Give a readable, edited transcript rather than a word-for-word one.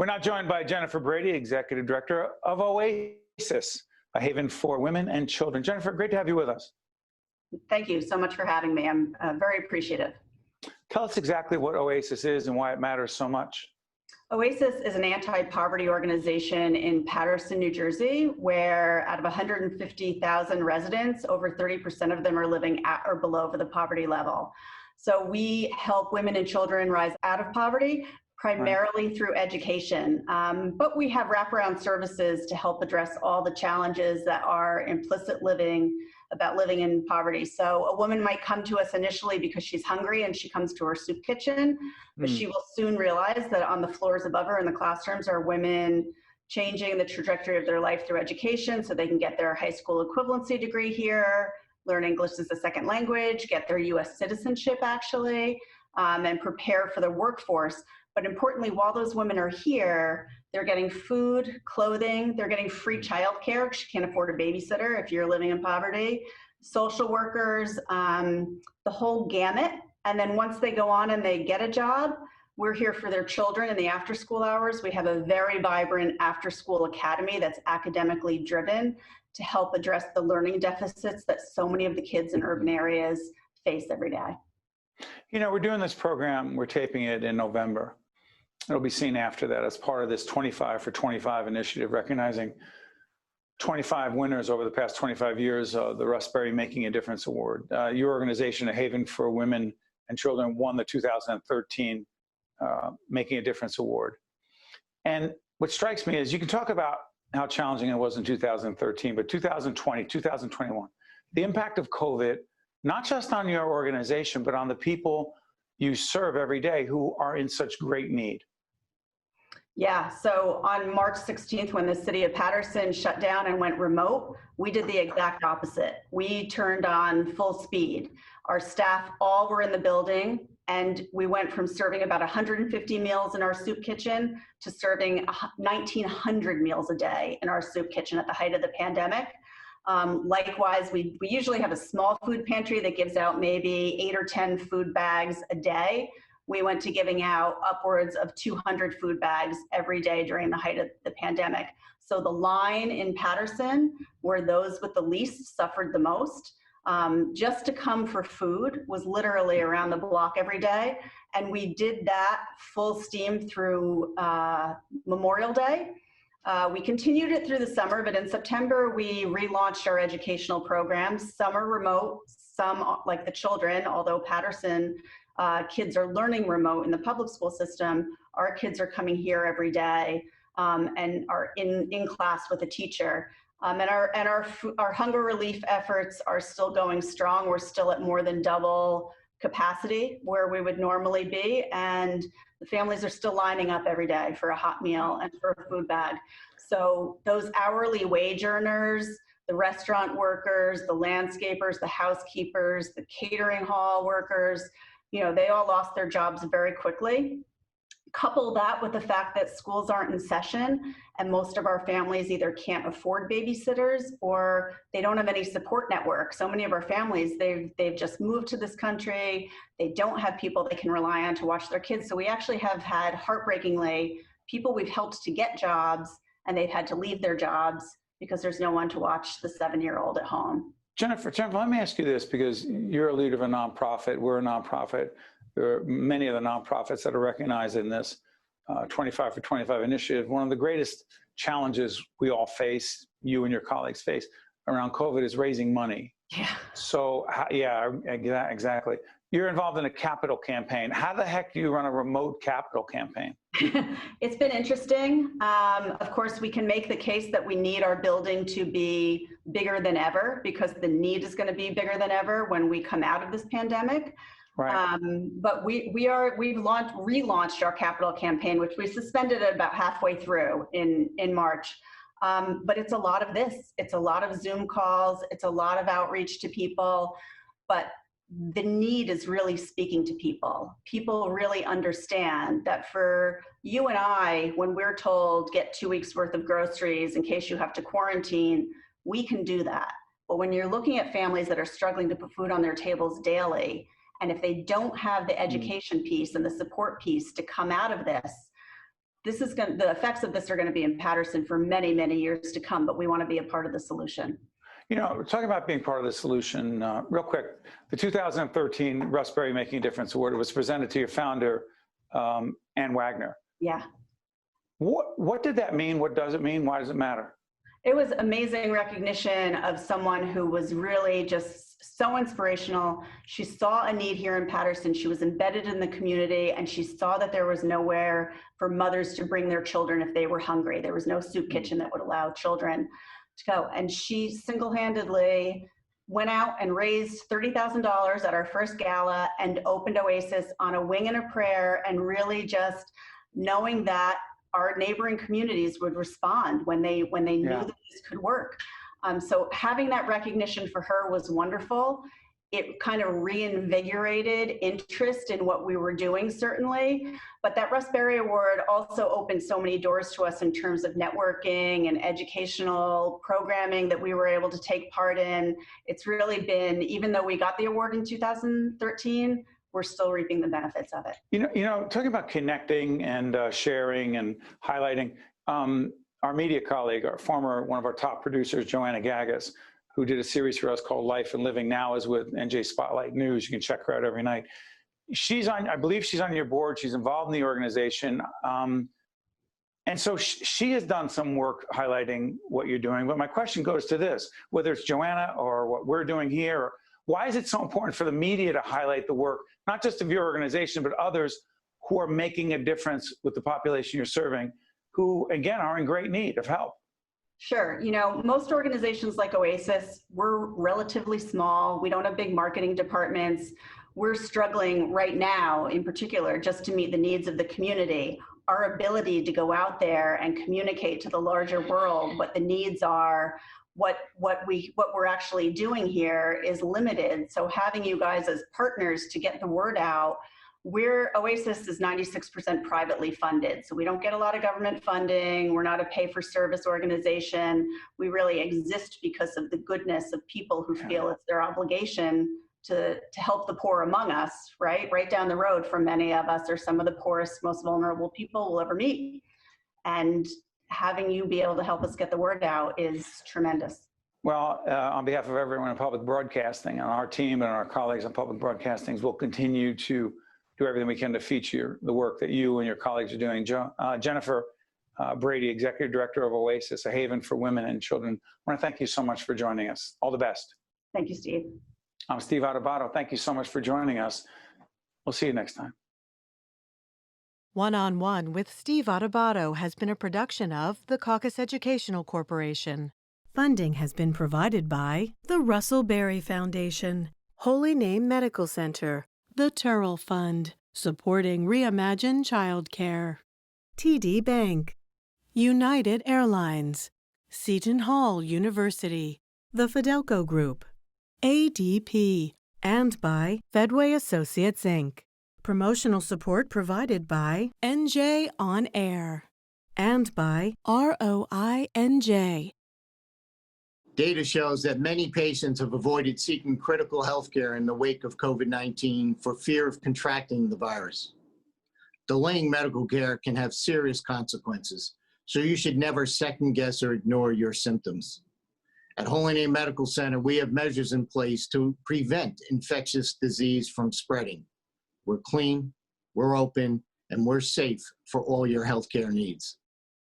We're now joined by Jennifer Brady, Executive Director of OASIS, a haven for women and children. Jennifer, great to have you with us. Thank you so much for having me. I'm very appreciative. Tell us exactly what OASIS is and why it matters so much. OASIS is an anti-poverty organization in Paterson, New Jersey, where out of 150,000 residents, over 30% of them are living at or below the poverty level. So we help women and children rise out of poverty, primarily through education. But we have wraparound services to help address all the challenges that are implicit living, about living in poverty. So a woman might come to us initially because she's hungry and she comes to our soup kitchen, but she will soon realize that on the floors above her in the classrooms are women changing the trajectory of their life through education so they can get their high school equivalency degree here, learn English as a second language, get their US citizenship actually, and prepare for the workforce. But importantly, while those women are here, they're getting food, clothing, they're getting free childcare because you can't afford a babysitter if you're living in poverty, social workers, the whole gamut. And then once they go on and they get a job, we're here for their children in the after-school hours. We have a very vibrant after-school academy that's academically driven to help address the learning deficits that so many of the kids in urban areas face every day. You know, we're doing this program, we're taping it in November. It'll be seen after that as part of this 25 for 25 initiative, recognizing 25 winners over the past 25 years of the Russ Berrie Making a Difference Award. Your organization, A Haven for Women and Children, won the 2013 Making a Difference Award. And what strikes me is you can talk about how challenging it was in 2013, but 2020, 2021, the impact of COVID, not just on your organization, but on the people you serve every day who are in such great need. Yeah, so on March 16th, when the city of Paterson shut down and went remote, we did the exact opposite. We turned on full speed. Our staff all were in the building, and we went from serving about 150 meals in our soup kitchen to serving 1,900 meals a day in our soup kitchen at the height of the pandemic. Likewise, we usually have a small food pantry that gives out maybe 8 or 10 food bags a day. We went to giving out upwards of 200 food bags every day during the height of the pandemic. So the line in Paterson, where those with the least suffered the most, just to come for food was literally around the block every day. And we did that full steam through Memorial Day. We continued it through the summer, but in September, we relaunched our educational programs. Some are remote, some like the children, although Paterson kids are learning remote in the public school system, our kids are coming here every day and are in class with a teacher. And our hunger relief efforts are still going strong. We're still at more than double capacity where we would normally be, and the families are still lining up every day for a hot meal and for a food bag. So those hourly wage earners, the restaurant workers, the landscapers, the housekeepers, the catering hall workers, you know, they all lost their jobs very quickly. Couple that with the fact that schools aren't in session and most of our families either can't afford babysitters or they don't have any support network. So many of our families, they've just moved to this country. They don't have people they can rely on to watch their kids. So we actually have had, heartbreakingly, people we've helped to get jobs and they've had to leave their jobs because there's no one to watch the 7-year-old at home. Jennifer, let me ask you this, because you're a leader of a nonprofit, we're a nonprofit. There are many of the nonprofits that are recognized in this 25 for 25 initiative. One of the greatest challenges we all face, you and your colleagues face, around COVID is raising money. Yeah. So, yeah, exactly. You're involved in a capital campaign. How the heck do you run a remote capital campaign? It's been interesting. Of course, we can make the case that we need our building to be bigger than ever because the need is going to be bigger than ever when we come out of this pandemic. Right. But we've relaunched our capital campaign, which we suspended at about halfway through in March. But it's a lot of this. It's a lot of Zoom calls. It's a lot of outreach to people. But the need is really speaking to people. People really understand that for you and I, when we're told get 2 weeks worth of groceries in case you have to quarantine, we can do that. But when you're looking at families that are struggling to put food on their tables daily, and if they don't have the education piece and the support piece to come out of this, the effects of this are going to be in Paterson for many, many years to come, but we want to be a part of the solution. You know, we're talking about being part of the solution. Real quick, the 2013 Russ Berrie Making a Difference Award was presented to your founder, Ann Wagner. Yeah. What did that mean? What does it mean? Why does it matter? It was amazing recognition of someone who was really just so inspirational. She saw a need here in Paterson. She was embedded in the community, and she saw that there was nowhere for mothers to bring their children if they were hungry. There was no soup kitchen that would allow children to go. And she single-handedly went out and raised $30,000 at our first gala and opened OASIS on a wing and a prayer, and really just knowing that our neighboring communities would respond when they knew that this could work. So having that recognition for her was wonderful. It kind of reinvigorated interest in what we were doing, certainly. But that Russ Berrie Award also opened so many doors to us in terms of networking and educational programming that we were able to take part in. It's really been, even though we got the award in 2013, we're still reaping the benefits of it. You know, talking about connecting and sharing and highlighting, our media colleague, one of our top producers, Joanna Gagas, who did a series for us called Life and Living Now, is with NJ Spotlight News. You can check her out every night. I believe she's on your board. She's involved in the organization. And so she has done some work highlighting what you're doing. But my question goes to this, whether it's Joanna or what we're doing here, why is it so important for the media to highlight the work, not just of your organization, but others who are making a difference with the population you're serving, who, again, are in great need of help? Sure. You know, most organizations like OASIS, we're relatively small. We don't have big marketing departments. We're struggling right now, in particular, just to meet the needs of the community. Our ability to go out there and communicate to the larger world what the needs are, what we're actually doing here is limited. So having you guys as partners to get the word out, OASIS is 96% privately funded. So we don't get a lot of government funding. We're not a pay-for-service organization. We really exist because of the goodness of people who feel it's their obligation to help the poor among us, right? Right down the road from many of us are some of the poorest, most vulnerable people we'll ever meet. And having you be able to help us get the word out is tremendous. Well, on behalf of everyone in public broadcasting, and our team and our colleagues in public broadcasting, we'll continue to do everything we can to feature the work that you and your colleagues are doing. Jennifer Brady, Executive Director of OASIS, a haven for women and children, I want to thank you so much for joining us. All the best. Thank you, Steve. I'm Steve Adubato. Thank you so much for joining us. We'll see you next time. One-on-One with Steve Adubato has been a production of the Caucus Educational Corporation. Funding has been provided by the Russell Berrie Foundation, Holy Name Medical Center, the Turrell Fund, supporting Reimagine Childcare, TD Bank, United Airlines, Seton Hall University, the Fidelco Group, ADP, and by Fedway Associates, Inc. Promotional support provided by NJ On Air and by ROINJ. Data shows that many patients have avoided seeking critical health care in the wake of COVID-19 for fear of contracting the virus. Delaying medical care can have serious consequences, so you should never second guess or ignore your symptoms. At Holy Name Medical Center, we have measures in place to prevent infectious disease from spreading. We're clean, we're open, and we're safe for all your healthcare needs.